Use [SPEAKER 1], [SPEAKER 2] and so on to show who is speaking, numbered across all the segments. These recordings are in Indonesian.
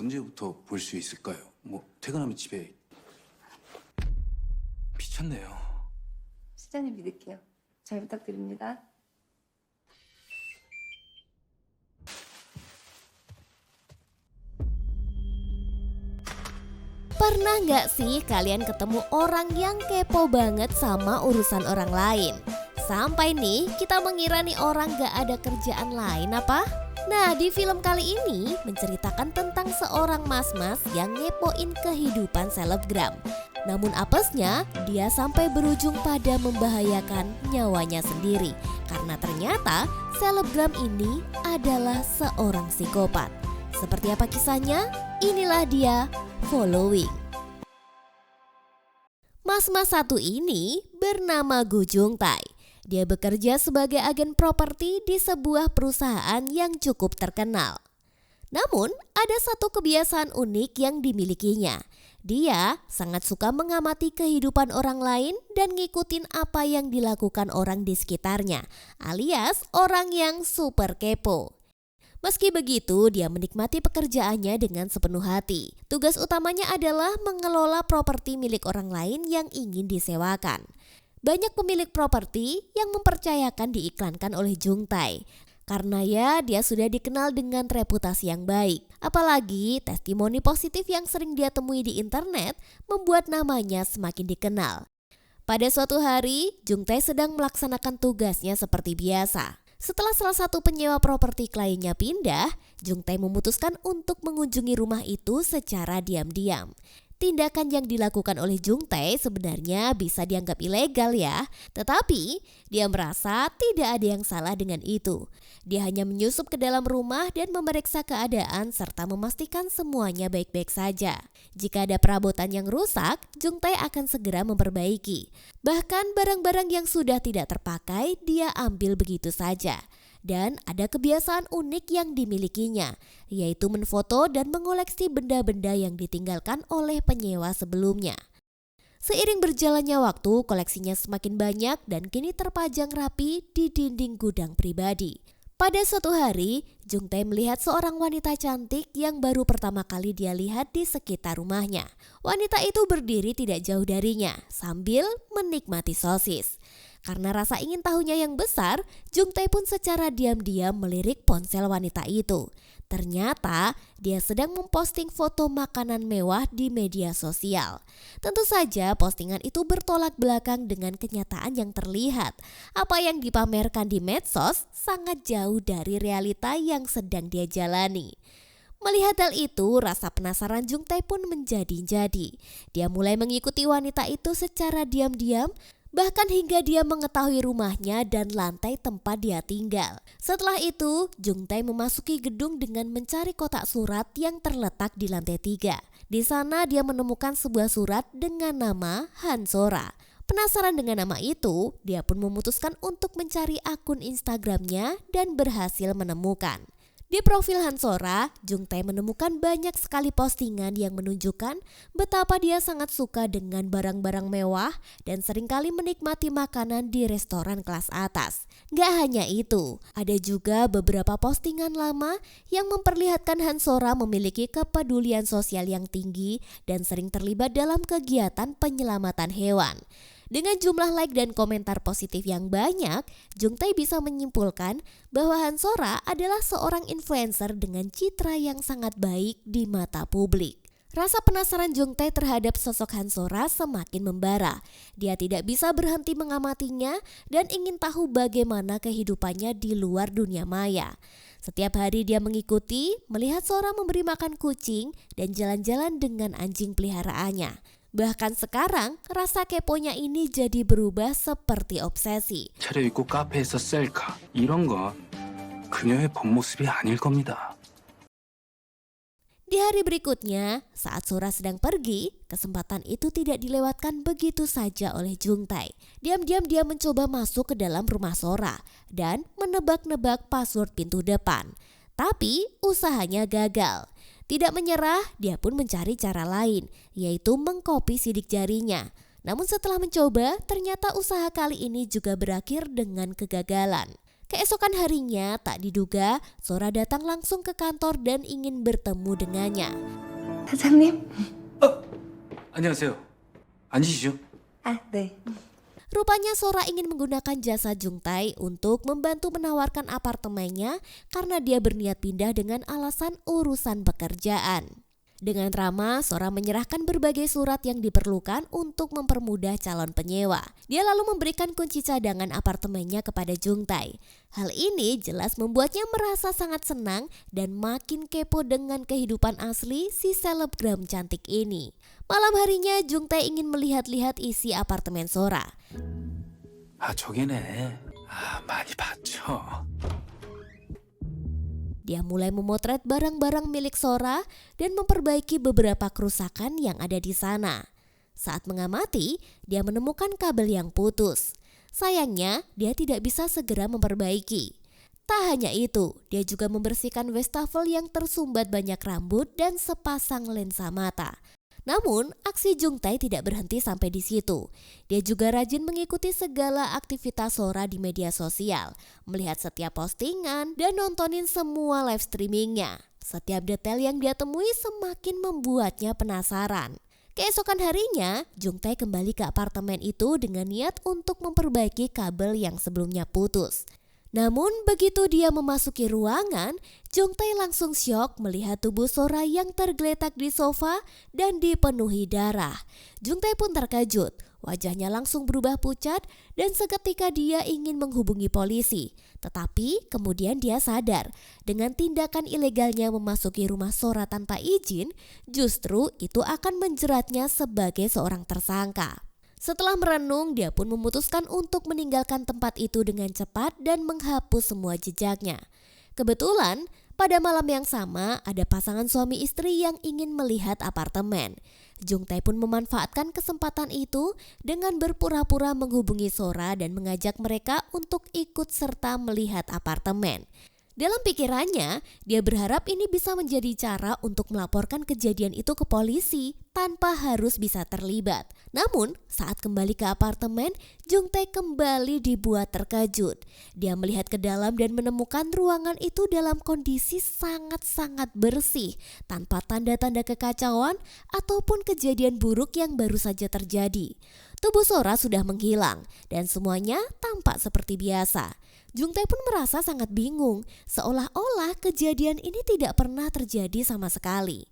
[SPEAKER 1] 언제부터 볼 수 있을까요? 뭐 퇴근하면 집에 미쳤네요.
[SPEAKER 2] 실장님 믿을게요. 잘 부탁드립니다.
[SPEAKER 3] Pernah nggak sih kalian ketemu orang yang kepo banget sama urusan orang lain? Sampai nih kita mengira nih orang nggak ada kerjaan lain apa? Nah, di film kali ini menceritakan tentang seorang mas-mas yang ngepoin kehidupan selebgram. Namun apesnya, dia sampai berujung pada membahayakan nyawanya sendiri. Karena ternyata selebgram ini adalah seorang psikopat. Seperti apa kisahnya? Inilah dia, Following. Mas-mas satu ini bernama Gu Jungtae. Dia bekerja sebagai agen properti di sebuah perusahaan yang cukup terkenal. Namun, ada satu kebiasaan unik yang dimilikinya. Dia sangat suka mengamati kehidupan orang lain dan ngikutin apa yang dilakukan orang di sekitarnya, alias orang yang super kepo. Meski begitu, dia menikmati pekerjaannya dengan sepenuh hati. Tugas utamanya adalah mengelola properti milik orang lain yang ingin disewakan. Banyak pemilik properti yang mempercayakan diiklankan oleh Jungtae. Karena dia sudah dikenal dengan reputasi yang baik. Apalagi testimoni positif yang sering dia temui di internet membuat namanya semakin dikenal. Pada suatu hari, Jungtae sedang melaksanakan tugasnya seperti biasa. Setelah salah satu penyewa properti kliennya pindah, Jungtae memutuskan untuk mengunjungi rumah itu secara diam-diam. Tindakan yang dilakukan oleh Jungtae sebenarnya bisa dianggap ilegal ya, tetapi dia merasa tidak ada yang salah dengan itu. Dia hanya menyusup ke dalam rumah dan memeriksa keadaan serta memastikan semuanya baik-baik saja. Jika ada perabotan yang rusak, Jungtae akan segera memperbaiki. Bahkan barang-barang yang sudah tidak terpakai dia ambil begitu saja. Dan ada kebiasaan unik yang dimilikinya, yaitu menfoto dan mengoleksi benda-benda yang ditinggalkan oleh penyewa sebelumnya. Seiring berjalannya waktu, koleksinya semakin banyak dan kini terpajang rapi di dinding gudang pribadi. Pada suatu hari, Jungtae melihat seorang wanita cantik yang baru pertama kali dia lihat di sekitar rumahnya. Wanita itu berdiri tidak jauh darinya sambil menikmati sosis. Karena rasa ingin tahunya yang besar, Jungtae pun secara diam-diam melirik ponsel wanita itu. Ternyata dia sedang memposting foto makanan mewah di media sosial. Tentu saja postingan itu bertolak belakang dengan kenyataan yang terlihat. Apa yang dipamerkan di medsos sangat jauh dari realita yang sedang dia jalani. Melihat hal itu, rasa penasaran Jungtae pun menjadi-jadi. Dia mulai mengikuti wanita itu secara diam-diam, bahkan hingga dia mengetahui rumahnya dan lantai tempat dia tinggal. Setelah itu, Jungtae memasuki gedung dengan mencari kotak surat yang terletak di lantai 3. Di sana dia menemukan sebuah surat dengan nama Hansora. Penasaran dengan nama itu, dia pun memutuskan untuk mencari akun Instagramnya dan berhasil menemukan. Di profil Hansora, Jungtae menemukan banyak sekali postingan yang menunjukkan betapa dia sangat suka dengan barang-barang mewah dan seringkali menikmati makanan di restoran kelas atas. Gak hanya itu, ada juga beberapa postingan lama yang memperlihatkan Hansora memiliki kepedulian sosial yang tinggi dan sering terlibat dalam kegiatan penyelamatan hewan. Dengan jumlah like dan komentar positif yang banyak, Jungtae bisa menyimpulkan bahwa Hansora adalah seorang influencer dengan citra yang sangat baik di mata publik. Rasa penasaran Jungtae terhadap sosok Hansora semakin membara. Dia tidak bisa berhenti mengamatinya dan ingin tahu bagaimana kehidupannya di luar dunia maya. Setiap hari dia mengikuti, melihat Sora memberi makan kucing dan jalan-jalan dengan anjing peliharaannya. Bahkan sekarang, rasa keponya ini jadi berubah seperti obsesi.
[SPEAKER 1] 차려입고 카페에서 셀카 이런 건 그녀의 본 모습이 아닐 겁니다.
[SPEAKER 3] Di hari berikutnya, saat Sora sedang pergi, kesempatan itu tidak dilewatkan begitu saja oleh Jungtae. Diam-diam dia mencoba masuk ke dalam rumah Sora dan menebak-nebak password pintu depan. Tapi usahanya gagal. Tidak menyerah, dia pun mencari cara lain, yaitu mengkopi sidik jarinya. Namun setelah mencoba, ternyata usaha kali ini juga berakhir dengan kegagalan. Keesokan harinya, tak diduga, Sora datang langsung ke kantor dan ingin bertemu dengannya.
[SPEAKER 2] 사장님?
[SPEAKER 1] 안녕하세요. 앉으시죠.
[SPEAKER 2] 아, 네.
[SPEAKER 3] Rupanya Sora ingin menggunakan jasa Jungtae untuk membantu menawarkan apartemennya karena dia berniat pindah dengan alasan urusan pekerjaan. Dengan ramah, Sora menyerahkan berbagai surat yang diperlukan untuk mempermudah calon penyewa. Dia lalu memberikan kunci cadangan apartemennya kepada Jungtae. Hal ini jelas membuatnya merasa sangat senang dan makin kepo dengan kehidupan asli si selebgram cantik ini. Malam harinya, Jungtae ingin melihat-lihat isi apartemen Sora.
[SPEAKER 1] 저게네. 많이 봤죠.
[SPEAKER 3] Dia mulai memotret barang-barang milik Sora dan memperbaiki beberapa kerusakan yang ada di sana. Saat mengamati, dia menemukan kabel yang putus. Sayangnya, dia tidak bisa segera memperbaiki. Tak hanya itu, dia juga membersihkan wastafel yang tersumbat banyak rambut dan sepasang lensa mata. Namun, aksi Jungtae tidak berhenti sampai di situ. Dia juga rajin mengikuti segala aktivitas Sora di media sosial, melihat setiap postingan, dan nontonin semua live streamingnya. Setiap detail yang dia temui semakin membuatnya penasaran. Keesokan harinya, Jungtae kembali ke apartemen itu dengan niat untuk memperbaiki kabel yang sebelumnya putus. Namun begitu dia memasuki ruangan, Jungtae langsung syok melihat tubuh Sora yang tergeletak di sofa dan dipenuhi darah. Jungtae pun terkejut, wajahnya langsung berubah pucat dan seketika dia ingin menghubungi polisi. Tetapi kemudian dia sadar, dengan tindakan ilegalnya memasuki rumah Sora tanpa izin, justru itu akan menjeratnya sebagai seorang tersangka. Setelah merenung, dia pun memutuskan untuk meninggalkan tempat itu dengan cepat dan menghapus semua jejaknya. Kebetulan, pada malam yang sama ada pasangan suami istri yang ingin melihat apartemen. Jungtae pun memanfaatkan kesempatan itu dengan berpura-pura menghubungi Sora dan mengajak mereka untuk ikut serta melihat apartemen. Dalam pikirannya, dia berharap ini bisa menjadi cara untuk melaporkan kejadian itu ke polisi tanpa harus bisa terlibat. Namun, saat kembali ke apartemen, Jungtae kembali dibuat terkejut. Dia melihat ke dalam dan menemukan ruangan itu dalam kondisi sangat-sangat bersih, tanpa tanda-tanda kekacauan ataupun kejadian buruk yang baru saja terjadi. Tubuh Sora sudah menghilang dan semuanya tampak seperti biasa. Jungtae pun merasa sangat bingung, seolah-olah kejadian ini tidak pernah terjadi sama sekali.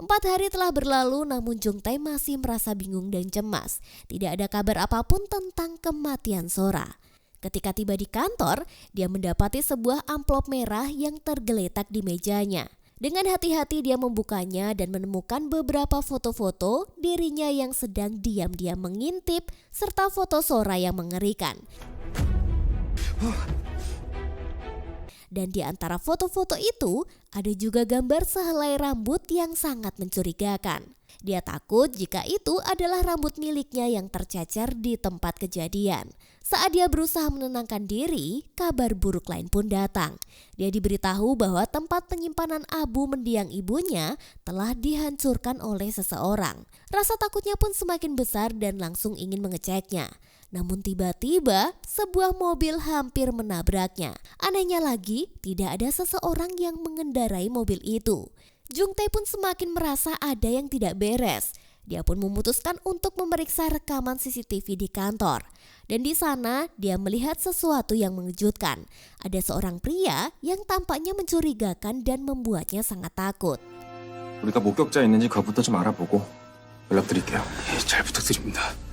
[SPEAKER 3] 4 hari telah berlalu namun Jungtae masih merasa bingung dan cemas. Tidak ada kabar apapun tentang kematian Sora. Ketika tiba di kantor, dia mendapati sebuah amplop merah yang tergeletak di mejanya. Dengan hati-hati dia membukanya dan menemukan beberapa foto-foto dirinya yang sedang diam-diam mengintip serta foto Sora yang mengerikan. Dan di antara foto-foto itu ada juga gambar sehelai rambut yang sangat mencurigakan. Dia takut jika itu adalah rambut miliknya yang tercecer di tempat kejadian. Saat dia berusaha menenangkan diri, kabar buruk lain pun datang. Dia diberitahu bahwa tempat penyimpanan abu mendiang ibunya telah dihancurkan oleh seseorang. Rasa takutnya pun semakin besar dan langsung ingin mengeceknya. Namun tiba-tiba sebuah mobil hampir menabraknya. Anehnya lagi, tidak ada seseorang yang mengendarai mobil itu. Jungtae pun semakin merasa ada yang tidak beres. Dia pun memutuskan untuk memeriksa rekaman CCTV di kantor. Dan di sana dia melihat sesuatu yang mengejutkan. Ada seorang pria yang tampaknya mencurigakan dan membuatnya sangat takut.
[SPEAKER 4] 우리가 목격자 있는지 그것부터 좀 알아보고 연락드릴게요.
[SPEAKER 1] 잘 부탁드립니다.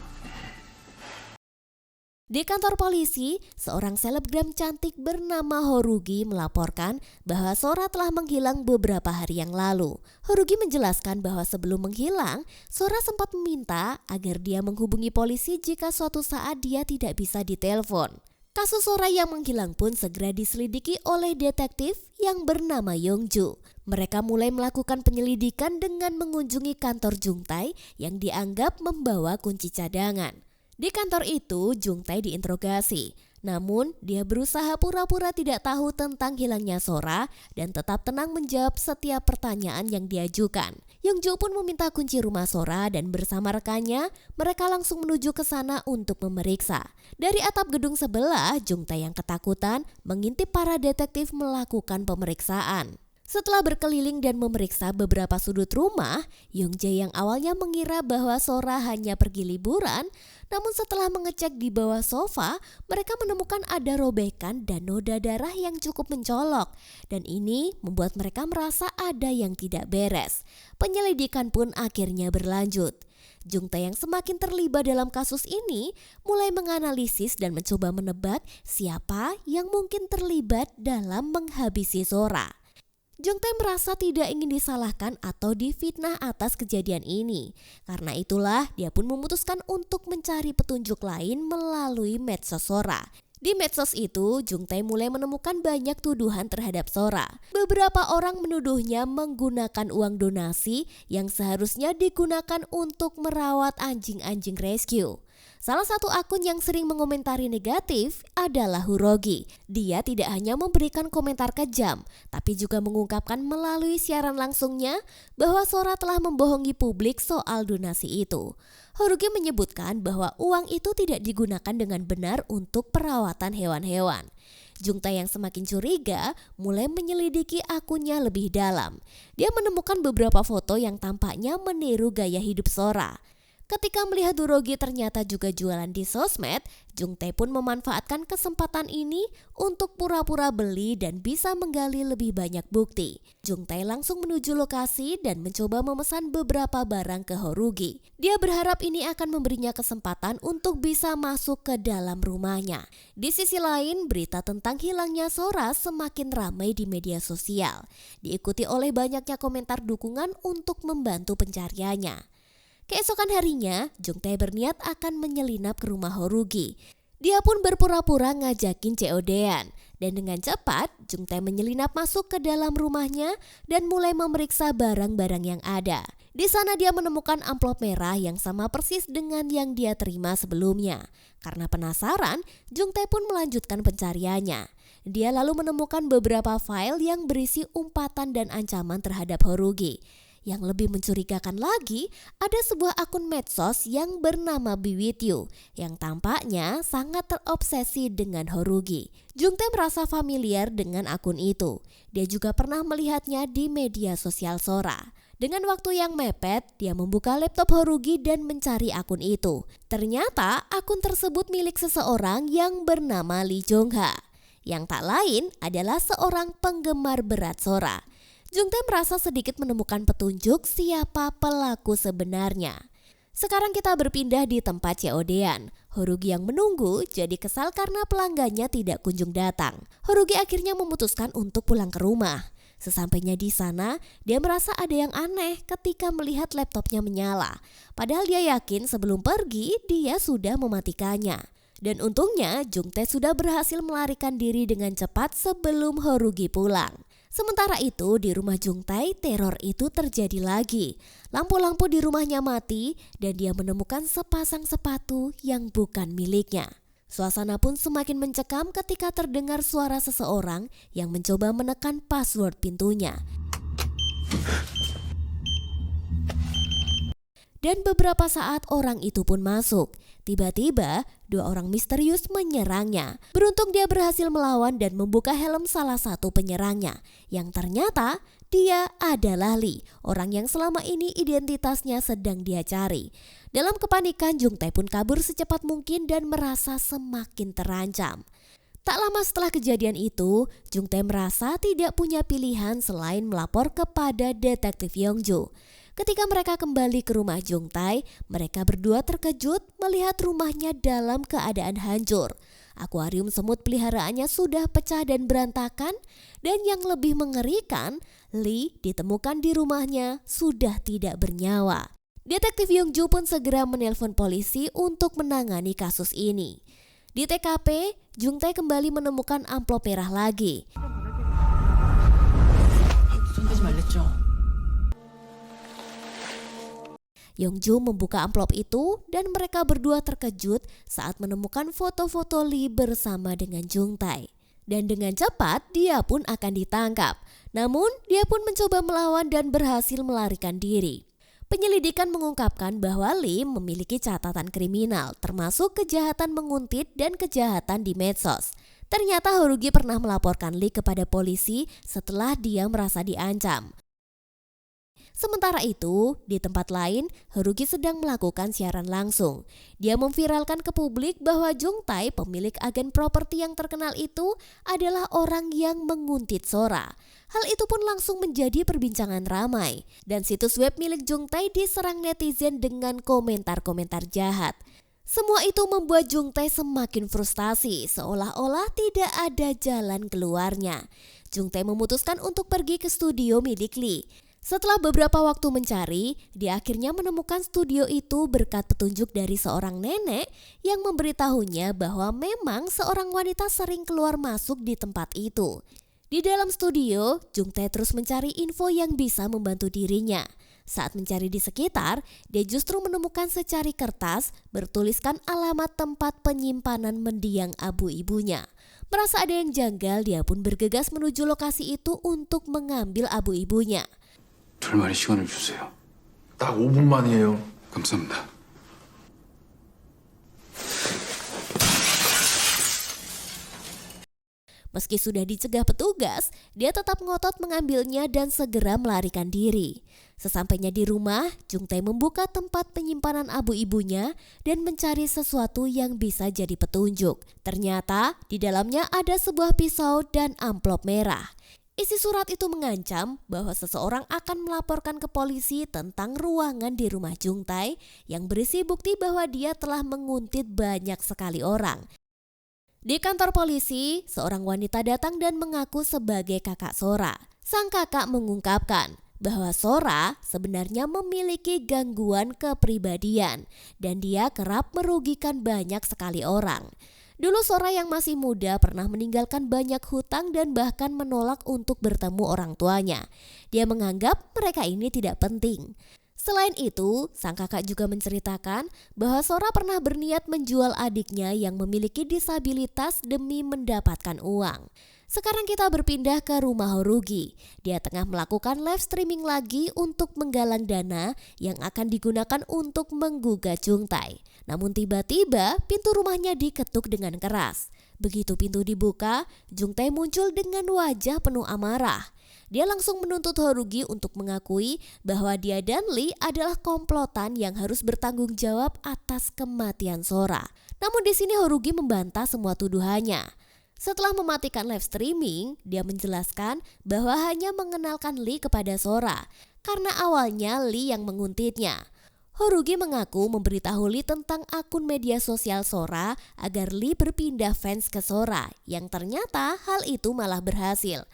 [SPEAKER 3] Di kantor polisi, seorang selebgram cantik bernama Horugi melaporkan bahwa Sora telah menghilang beberapa hari yang lalu. Horugi menjelaskan bahwa sebelum menghilang, Sora sempat meminta agar dia menghubungi polisi jika suatu saat dia tidak bisa ditelepon. Kasus Sora yang menghilang pun segera diselidiki oleh detektif yang bernama Yongju. Mereka mulai melakukan penyelidikan dengan mengunjungi kantor Jungtae yang dianggap membawa kunci cadangan. Di kantor itu, Jungtae diinterogasi. Namun, dia berusaha pura-pura tidak tahu tentang hilangnya Sora dan tetap tenang menjawab setiap pertanyaan yang diajukan. Yongju pun meminta kunci rumah Sora dan bersama rekannya, mereka langsung menuju ke sana untuk memeriksa. Dari atap gedung sebelah, Jungtae yang ketakutan mengintip para detektif melakukan pemeriksaan. Setelah berkeliling dan memeriksa beberapa sudut rumah, Yongjae yang awalnya mengira bahwa Sora hanya pergi liburan, namun setelah mengecek di bawah sofa, mereka menemukan ada robekan dan noda darah yang cukup mencolok. Dan ini membuat mereka merasa ada yang tidak beres. Penyelidikan pun akhirnya berlanjut. Jungtae yang semakin terlibat dalam kasus ini mulai menganalisis dan mencoba menebak siapa yang mungkin terlibat dalam menghabisi Sora. Jungtae merasa tidak ingin disalahkan atau difitnah atas kejadian ini. Karena itulah dia pun memutuskan untuk mencari petunjuk lain melalui medsos Sora. Di medsos itu, Jungtae mulai menemukan banyak tuduhan terhadap Sora. Beberapa orang menuduhnya menggunakan uang donasi yang seharusnya digunakan untuk merawat anjing-anjing rescue. Salah satu akun yang sering mengomentari negatif adalah Hurogi. Dia tidak hanya memberikan komentar kejam, tapi juga mengungkapkan melalui siaran langsungnya bahwa Sora telah membohongi publik soal donasi itu. Hurogi menyebutkan bahwa uang itu tidak digunakan dengan benar untuk perawatan hewan-hewan. Jungtae yang semakin curiga mulai menyelidiki akunnya lebih dalam. Dia menemukan beberapa foto yang tampaknya meniru gaya hidup Sora. Ketika melihat Hurogi ternyata juga jualan di sosmed, Jungtae pun memanfaatkan kesempatan ini untuk pura-pura beli dan bisa menggali lebih banyak bukti. Jungtae langsung menuju lokasi dan mencoba memesan beberapa barang ke Hurogi. Dia berharap ini akan memberinya kesempatan untuk bisa masuk ke dalam rumahnya. Di sisi lain, berita tentang hilangnya Sora semakin ramai di media sosial, diikuti oleh banyaknya komentar dukungan untuk membantu pencariannya. Keesokan harinya, Jungtae berniat akan menyelinap ke rumah Hurogi. Dia pun berpura-pura ngajakin COD-an. Dan dengan cepat, Jungtae menyelinap masuk ke dalam rumahnya dan mulai memeriksa barang-barang yang ada. Di sana dia menemukan amplop merah yang sama persis dengan yang dia terima sebelumnya. Karena penasaran, Jungtae pun melanjutkan pencariannya. Dia lalu menemukan beberapa file yang berisi umpatan dan ancaman terhadap Hurogi. Yang lebih mencurigakan lagi, ada sebuah akun medsos yang bernama Be With You yang tampaknya sangat terobsesi dengan Hurogi. Jungtae merasa familiar dengan akun itu. Dia juga pernah melihatnya di media sosial Sora. Dengan waktu yang mepet, dia membuka laptop Hurogi dan mencari akun itu. Ternyata akun tersebut milik seseorang yang bernama Lee Jong-ha, yang tak lain adalah seorang penggemar berat Sora. Jungtae merasa sedikit menemukan petunjuk siapa pelaku sebenarnya. Sekarang kita berpindah di tempat COD-an. Hurogi yang menunggu jadi kesal karena pelanggannya tidak kunjung datang. Hurogi akhirnya memutuskan untuk pulang ke rumah. Sesampainya di sana, dia merasa ada yang aneh ketika melihat laptopnya menyala. Padahal dia yakin sebelum pergi, dia sudah mematikannya. Dan untungnya, Jungtae sudah berhasil melarikan diri dengan cepat sebelum Hurogi pulang. Sementara itu di rumah Jungtae teror itu terjadi lagi. Lampu-lampu di rumahnya mati dan dia menemukan sepasang sepatu yang bukan miliknya. Suasana pun semakin mencekam ketika terdengar suara seseorang yang mencoba menekan password pintunya. Dan beberapa saat orang itu pun masuk. Tiba-tiba, dua orang misterius menyerangnya. Beruntung dia berhasil melawan dan membuka helm salah satu penyerangnya. Yang ternyata dia adalah Lee, orang yang selama ini identitasnya sedang dia cari. Dalam kepanikan, Jungtae pun kabur secepat mungkin dan merasa semakin terancam. Tak lama setelah kejadian itu, Jungtae merasa tidak punya pilihan selain melapor kepada detektif Yongju. Ketika mereka kembali ke rumah Jungtae, mereka berdua terkejut melihat rumahnya dalam keadaan hancur. Akuarium semut peliharaannya sudah pecah dan berantakan, dan yang lebih mengerikan, Lee ditemukan di rumahnya sudah tidak bernyawa. Detektif Yongju pun segera menelpon polisi untuk menangani kasus ini. Di TKP, Jungtae kembali menemukan amplop merah lagi. Yongju membuka amplop itu dan mereka berdua terkejut saat menemukan foto-foto Lee bersama dengan Jungtae. Dan dengan cepat dia pun akan ditangkap. Namun dia pun mencoba melawan dan berhasil melarikan diri. Penyelidikan mengungkapkan bahwa Lee memiliki catatan kriminal termasuk kejahatan menguntit dan kejahatan di medsos. Ternyata Harugi pernah melaporkan Lee kepada polisi setelah dia merasa diancam. Sementara itu, di tempat lain, Harugi sedang melakukan siaran langsung. Dia memviralkan ke publik bahwa Jung Tae, pemilik agen properti yang terkenal itu, adalah orang yang menguntit Sora. Hal itu pun langsung menjadi perbincangan ramai. Dan situs web milik Jung Tae diserang netizen dengan komentar-komentar jahat. Semua itu membuat Jung Tae semakin frustasi, seolah-olah tidak ada jalan keluarnya. Jung Tae memutuskan untuk pergi ke studio milik Lee. Setelah beberapa waktu mencari, dia akhirnya menemukan studio itu berkat petunjuk dari seorang nenek yang memberitahunya bahwa memang seorang wanita sering keluar masuk di tempat itu. Di dalam studio, Jung Tae terus mencari info yang bisa membantu dirinya. Saat mencari di sekitar, dia justru menemukan secari kertas bertuliskan alamat tempat penyimpanan mendiang abu ibunya. Merasa ada yang janggal, dia pun bergegas menuju lokasi itu untuk mengambil abu ibunya.
[SPEAKER 1] 둘만의 시간을 주세요.
[SPEAKER 5] 딱 5분만이에요.
[SPEAKER 1] 감사합니다.
[SPEAKER 3] Meski sudah dicegah petugas, dia tetap ngotot mengambilnya dan segera melarikan diri. Sesampainya di rumah, Jung Tae membuka tempat penyimpanan abu ibunya dan mencari sesuatu yang bisa jadi petunjuk. Ternyata di dalamnya ada sebuah pisau dan amplop merah. Isi surat itu mengancam bahwa seseorang akan melaporkan ke polisi tentang ruangan di rumah Jung Tae yang berisi bukti bahwa dia telah menguntit banyak sekali orang. Di kantor polisi, seorang wanita datang dan mengaku sebagai kakak Sora. Sang kakak mengungkapkan bahwa Sora sebenarnya memiliki gangguan kepribadian dan dia kerap merugikan banyak sekali orang. Dulu Sora yang masih muda pernah meninggalkan banyak hutang dan bahkan menolak untuk bertemu orang tuanya. Dia menganggap mereka ini tidak penting. Selain itu, sang kakak juga menceritakan bahwa Sora pernah berniat menjual adiknya yang memiliki disabilitas demi mendapatkan uang. Sekarang kita berpindah ke rumah Harugi. Dia tengah melakukan live streaming lagi untuk menggalang dana yang akan digunakan untuk menggugat Jung Tae. Namun tiba-tiba pintu rumahnya diketuk dengan keras. Begitu pintu dibuka, Jung Tae muncul dengan wajah penuh amarah. Dia langsung menuntut Harugi untuk mengakui bahwa dia dan Lee adalah komplotan yang harus bertanggung jawab atas kematian Sora. Namun di sini Harugi membantah semua tuduhannya. Setelah mematikan live streaming, dia menjelaskan bahwa hanya mengenalkan Lee kepada Sora karena awalnya Lee yang menguntitnya. Harugi mengaku memberitahu Lee tentang akun media sosial Sora agar Lee berpindah fans ke Sora, yang ternyata hal itu malah berhasil.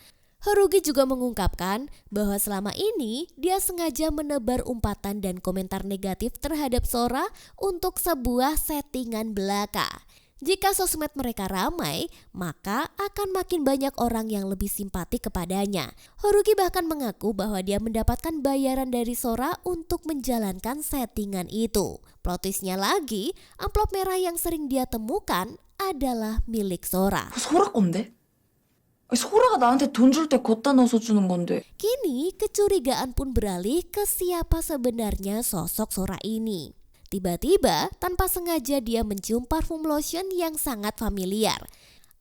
[SPEAKER 3] Harugi juga mengungkapkan bahwa selama ini dia sengaja menebar umpatan dan komentar negatif terhadap Sora untuk sebuah settingan belaka. Jika sosmed mereka ramai, maka akan makin banyak orang yang lebih simpati kepadanya. Harugi bahkan mengaku bahwa dia mendapatkan bayaran dari Sora untuk menjalankan settingan itu. Plot twistnya lagi, amplop merah yang sering dia temukan adalah milik Sora.
[SPEAKER 2] 소라 건데? 소라가 나한테 돈 줄 때 걷다 넣어서 주는 건데.
[SPEAKER 3] Kini kecurigaan pun beralih ke siapa sebenarnya sosok Sora ini. Tiba-tiba tanpa sengaja dia mencium parfum lotion yang sangat familiar.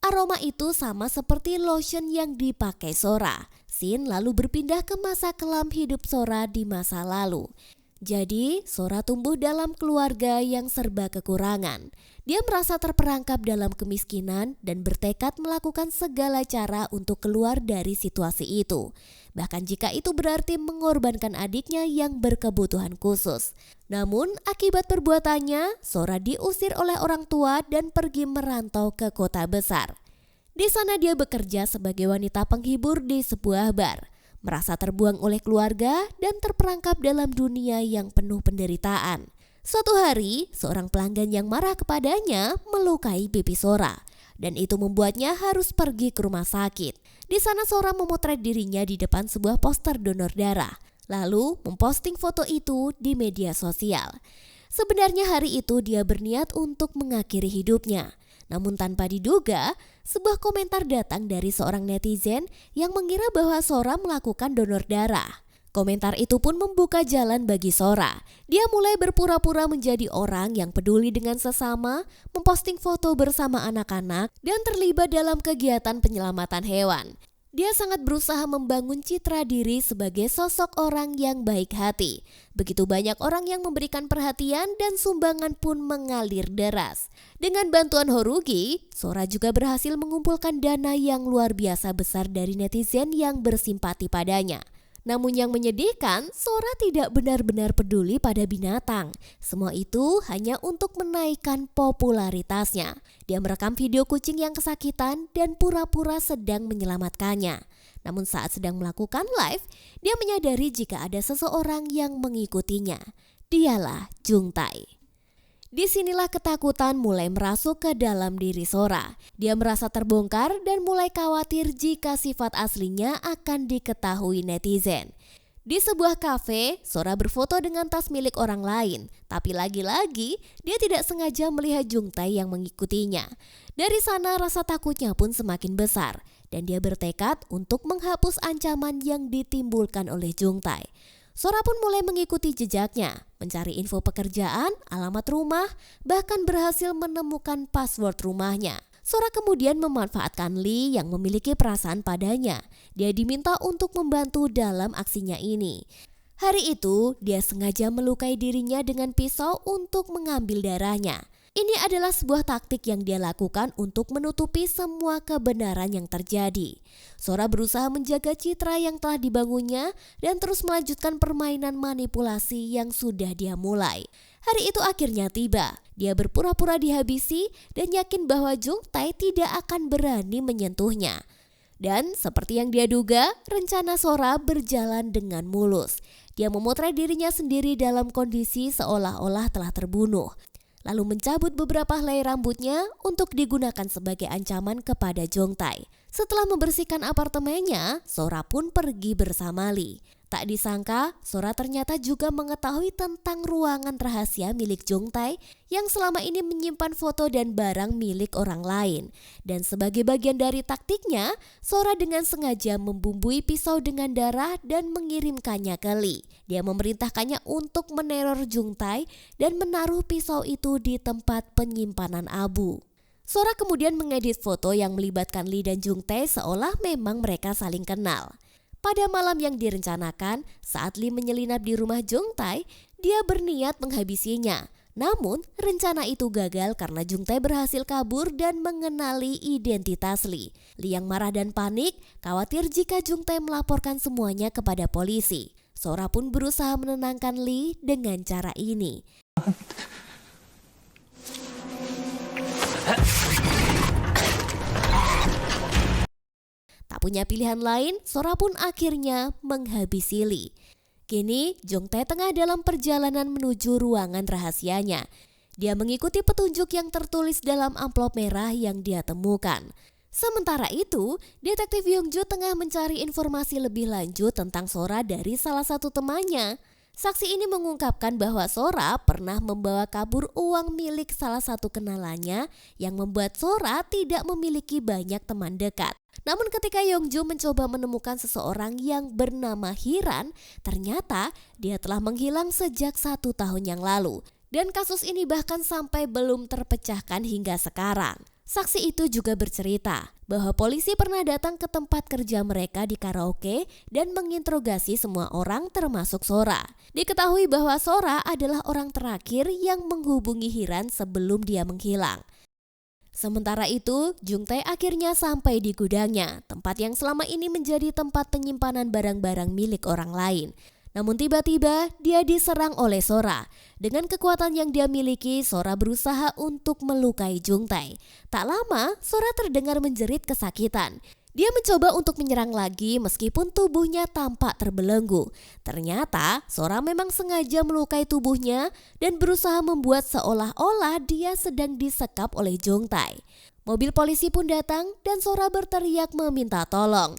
[SPEAKER 3] Aroma itu sama seperti lotion yang dipakai Sora. Scene lalu berpindah ke masa kelam hidup Sora di masa lalu. Jadi Sora tumbuh dalam keluarga yang serba kekurangan. Dia merasa terperangkap dalam kemiskinan dan bertekad melakukan segala cara untuk keluar dari situasi itu. Bahkan jika itu berarti mengorbankan adiknya yang berkebutuhan khusus. Namun akibat perbuatannya, Sora diusir oleh orang tua dan pergi merantau ke kota besar. Di sana dia bekerja sebagai wanita penghibur di sebuah bar. Merasa terbuang oleh keluarga dan terperangkap dalam dunia yang penuh penderitaan. Suatu hari, seorang pelanggan yang marah kepadanya melukai pipi Sora. Dan itu membuatnya harus pergi ke rumah sakit. Di sana Sora memotret dirinya di depan sebuah poster donor darah. Lalu memposting foto itu di media sosial. Sebenarnya hari itu dia berniat untuk mengakhiri hidupnya. Namun tanpa diduga, sebuah komentar datang dari seorang netizen yang mengira bahwa Sora melakukan donor darah. Komentar itu pun membuka jalan bagi Sora. Dia mulai berpura-pura menjadi orang yang peduli dengan sesama, memposting foto bersama anak-anak, dan terlibat dalam kegiatan penyelamatan hewan. Dia sangat berusaha membangun citra diri sebagai sosok orang yang baik hati. Begitu banyak orang yang memberikan perhatian dan sumbangan pun mengalir deras. Dengan bantuan Horugi, Sora juga berhasil mengumpulkan dana yang luar biasa besar dari netizen yang bersimpati padanya. Namun yang menyedihkan, Sora tidak benar-benar peduli pada binatang. Semua itu hanya untuk menaikkan popularitasnya. Dia merekam video kucing yang kesakitan dan pura-pura sedang menyelamatkannya. Namun saat sedang melakukan live, dia menyadari jika ada seseorang yang mengikutinya. Dialah Jungtai. Disinilah ketakutan mulai merasuk ke dalam diri Sora. Dia merasa terbongkar dan mulai khawatir jika sifat aslinya akan diketahui netizen. Di sebuah kafe, Sora berfoto dengan tas milik orang lain. Tapi lagi-lagi, dia tidak sengaja melihat Jungtai yang mengikutinya. Dari sana rasa takutnya pun semakin besar. Dan dia bertekad untuk menghapus ancaman yang ditimbulkan oleh Jungtai. Sora pun mulai mengikuti jejaknya, mencari info pekerjaan, alamat rumah, bahkan berhasil menemukan password rumahnya. Sora kemudian memanfaatkan Lee yang memiliki perasaan padanya. Dia diminta untuk membantu dalam aksinya ini. Hari itu, dia sengaja melukai dirinya dengan pisau untuk mengambil darahnya. Ini adalah sebuah taktik yang dia lakukan untuk menutupi semua kebenaran yang terjadi. Sora berusaha menjaga citra yang telah dibangunnya dan terus melanjutkan permainan manipulasi yang sudah dia mulai. Hari itu akhirnya tiba. Dia berpura-pura dihabisi dan yakin bahwa Jungtai tidak akan berani menyentuhnya. Dan seperti yang dia duga, rencana Sora berjalan dengan mulus. Dia memotret dirinya sendiri dalam kondisi seolah-olah telah terbunuh. Lalu mencabut beberapa helai rambutnya untuk digunakan sebagai ancaman kepada Jungtai. Setelah membersihkan apartemennya, Sora pun pergi bersama Lee. Tak disangka, Sora ternyata juga mengetahui tentang ruangan rahasia milik Jungtai yang selama ini menyimpan foto dan barang milik orang lain. Dan sebagai bagian dari taktiknya, Sora dengan sengaja membumbui pisau dengan darah dan mengirimkannya ke Lee. Dia memerintahkannya untuk meneror Jungtai dan menaruh pisau itu di tempat penyimpanan abu. Sora kemudian mengedit foto yang melibatkan Lee dan Jungtai seolah memang mereka saling kenal. Pada malam yang direncanakan, saat Lee menyelinap di rumah Jungtai, dia berniat menghabisinya. Namun, rencana itu gagal karena Jungtai berhasil kabur dan mengenali identitas Lee. Lee yang marah dan panik, khawatir jika Jungtai melaporkan semuanya kepada polisi. Sora pun berusaha menenangkan Lee dengan cara ini. Tak punya pilihan lain, Sora pun akhirnya menghabisi Lee. Kini, Jungtai tengah dalam perjalanan menuju ruangan rahasianya. Dia mengikuti petunjuk yang tertulis dalam amplop merah yang dia temukan. Sementara itu, Detektif Yongju tengah mencari informasi lebih lanjut tentang Sora dari salah satu temannya. Saksi ini mengungkapkan bahwa Sora pernah membawa kabur uang milik salah satu kenalannya yang membuat Sora tidak memiliki banyak teman dekat. Namun ketika Yongju mencoba menemukan seseorang yang bernama Hiran, ternyata dia telah menghilang sejak 1 tahun yang lalu. Dan kasus ini bahkan sampai belum terpecahkan hingga sekarang. Saksi itu juga bercerita bahwa polisi pernah datang ke tempat kerja mereka di karaoke dan menginterogasi semua orang termasuk Sora. Diketahui bahwa Sora adalah orang terakhir yang menghubungi Hiran sebelum dia menghilang. Sementara itu, Jungtai akhirnya sampai di gudangnya, tempat yang selama ini menjadi tempat penyimpanan barang-barang milik orang lain. Namun tiba-tiba dia diserang oleh Sora. Dengan kekuatan yang dia miliki, Sora berusaha untuk melukai Jungtai. Tak lama, Sora terdengar menjerit kesakitan. Dia mencoba untuk menyerang lagi meskipun tubuhnya tampak terbelenggu. Ternyata Sora memang sengaja melukai tubuhnya dan berusaha membuat seolah-olah dia sedang disekap oleh Jungtai. Mobil polisi pun datang dan Sora berteriak meminta tolong.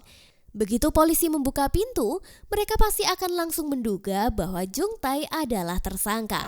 [SPEAKER 3] Begitu polisi membuka pintu, mereka pasti akan langsung menduga bahwa Jungtai adalah tersangka.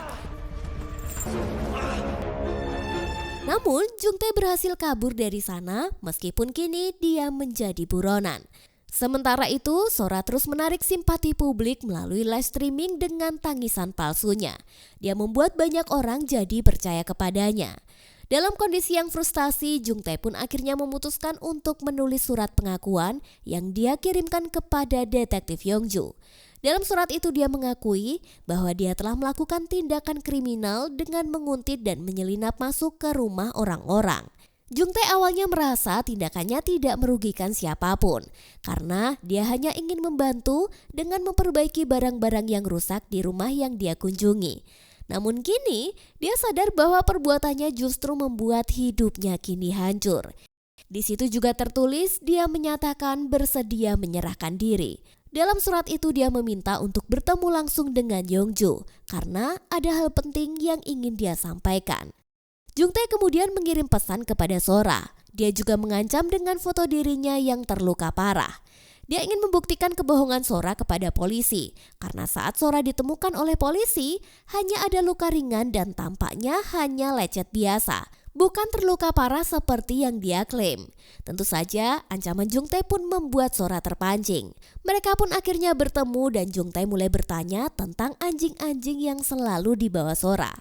[SPEAKER 3] Namun, Jung Tae berhasil kabur dari sana meskipun kini dia menjadi buronan. Sementara itu, Sora terus menarik simpati publik melalui live streaming dengan tangisan palsunya. Dia membuat banyak orang jadi percaya kepadanya. Dalam kondisi yang frustasi, Jung Tae pun akhirnya memutuskan untuk menulis surat pengakuan yang dia kirimkan kepada detektif Yongju. Dalam surat itu dia mengakui bahwa dia telah melakukan tindakan kriminal dengan menguntit dan menyelinap masuk ke rumah orang-orang. Jung Tae awalnya merasa tindakannya tidak merugikan siapapun karena dia hanya ingin membantu dengan memperbaiki barang-barang yang rusak di rumah yang dia kunjungi. Namun kini dia sadar bahwa perbuatannya justru membuat hidupnya kini hancur. Di situ juga tertulis dia menyatakan bersedia menyerahkan diri. Dalam surat itu dia meminta untuk bertemu langsung dengan Yongju karena ada hal penting yang ingin dia sampaikan. Jung Tae kemudian mengirim pesan kepada Sora. Dia juga mengancam dengan foto dirinya yang terluka parah. Dia ingin membuktikan kebohongan Sora kepada polisi karena saat Sora ditemukan oleh polisi hanya ada luka ringan dan tampaknya hanya lecet biasa, bukan terluka parah seperti yang dia klaim. Tentu saja ancaman Jung Tae pun membuat Sora terpancing. Mereka pun akhirnya bertemu dan Jung Tae mulai bertanya tentang anjing-anjing yang selalu dibawa Sora.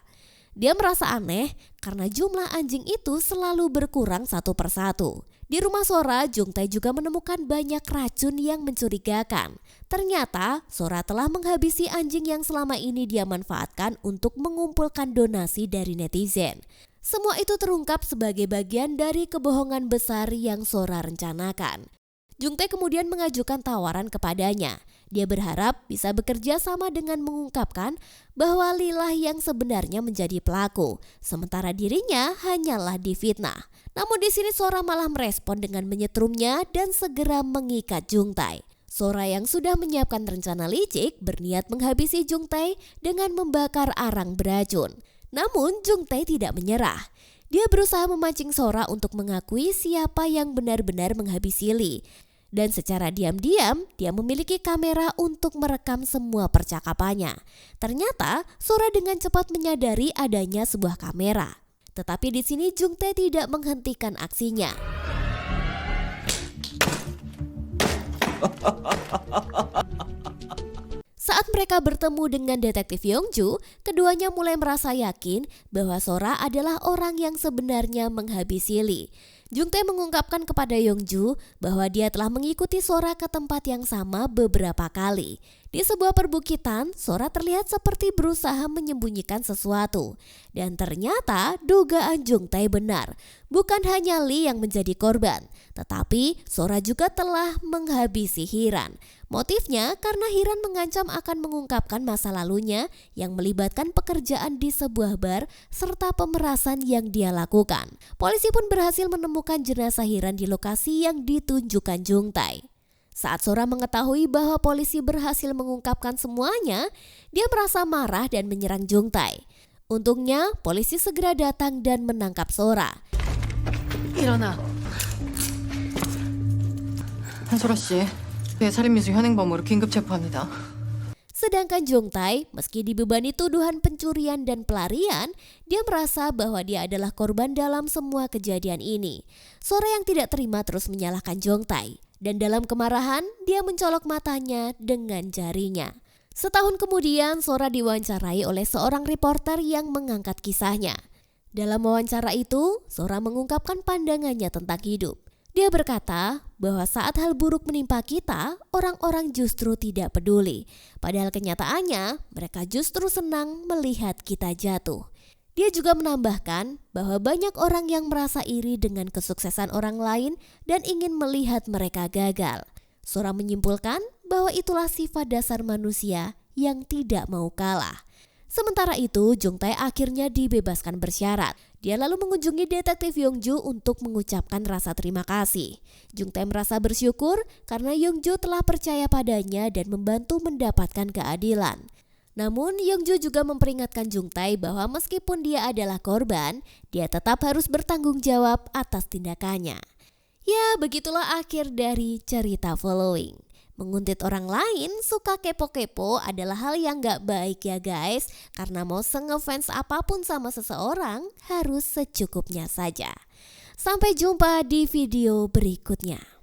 [SPEAKER 3] Dia merasa aneh karena jumlah anjing itu selalu berkurang satu persatu. Di rumah Sora, Jung Tae juga menemukan banyak racun yang mencurigakan. Ternyata Sora telah menghabisi anjing yang selama ini dia manfaatkan untuk mengumpulkan donasi dari netizen. Semua itu terungkap sebagai bagian dari kebohongan besar yang Sora rencanakan. Jung Tae kemudian mengajukan tawaran kepadanya. Dia berharap bisa bekerja sama dengan mengungkapkan bahwa Lilah yang sebenarnya menjadi pelaku, sementara dirinya hanyalah difitnah. Namun di sini Sora malah merespon dengan menyetrumnya dan segera mengikat Jung Tae. Sora yang sudah menyiapkan rencana licik berniat menghabisi Jung Tae dengan membakar arang beracun. Namun Jung Tae tidak menyerah. Dia berusaha memancing Sora untuk mengakui siapa yang benar-benar menghabisi Lee. Dan secara diam-diam dia memiliki kamera untuk merekam semua percakapannya. Ternyata Sora dengan cepat menyadari adanya sebuah kamera. Tetapi di sini Jung Tae tidak menghentikan aksinya. Saat mereka bertemu dengan detektif Yongju, keduanya mulai merasa yakin bahwa Sora adalah orang yang sebenarnya menghabisi Lee. Jung Tae mengungkapkan kepada Yongju bahwa dia telah mengikuti Sora ke tempat yang sama beberapa kali. Di sebuah perbukitan, Sora terlihat seperti berusaha menyembunyikan sesuatu. Dan ternyata dugaan Jung Tae benar. Bukan hanya Lee yang menjadi korban, tetapi Sora juga telah menghabisi Hiran. Motifnya karena Hiran mengancam akan mengungkapkan masa lalunya yang melibatkan pekerjaan di sebuah bar serta pemerasan yang dia lakukan. Polisi pun berhasil menemukan jenazah Hiran di lokasi yang ditunjukkan Jung Tae. Saat Sora mengetahui bahwa polisi berhasil mengungkapkan semuanya, dia merasa marah dan menyerang Jung Tae. Untungnya, polisi segera datang dan menangkap Sora.
[SPEAKER 6] 일어나. 한소라 씨, 살인미수 현행범으로 긴급 체포합니다.
[SPEAKER 3] Sedangkan Jung Tae, meski dibebani tuduhan pencurian dan pelarian, dia merasa bahwa dia adalah korban dalam semua kejadian ini. Sora yang tidak terima terus menyalahkan Jung Tae. Dan dalam kemarahan, dia mencolok matanya dengan jarinya. Setahun kemudian, Sora diwawancarai oleh seorang reporter yang mengangkat kisahnya. Dalam wawancara itu, Sora mengungkapkan pandangannya tentang hidup. Dia berkata bahwa saat hal buruk menimpa kita, orang-orang justru tidak peduli. Padahal kenyataannya, mereka justru senang melihat kita jatuh. Dia juga menambahkan bahwa banyak orang yang merasa iri dengan kesuksesan orang lain dan ingin melihat mereka gagal. Sora menyimpulkan bahwa itulah sifat dasar manusia yang tidak mau kalah. Sementara itu, Jung Tae akhirnya dibebaskan bersyarat. Dia lalu mengunjungi detektif Yongju untuk mengucapkan rasa terima kasih. Jung Tae merasa bersyukur karena Yongju telah percaya padanya dan membantu mendapatkan keadilan. Namun Yongju juga memperingatkan Jung Tae bahwa meskipun dia adalah korban, dia tetap harus bertanggung jawab atas tindakannya. Ya, begitulah akhir dari cerita Following. Menguntit orang lain, suka kepo-kepo adalah hal yang gak baik ya guys. Karena mau ngefans apapun sama seseorang harus secukupnya saja. Sampai jumpa di video berikutnya.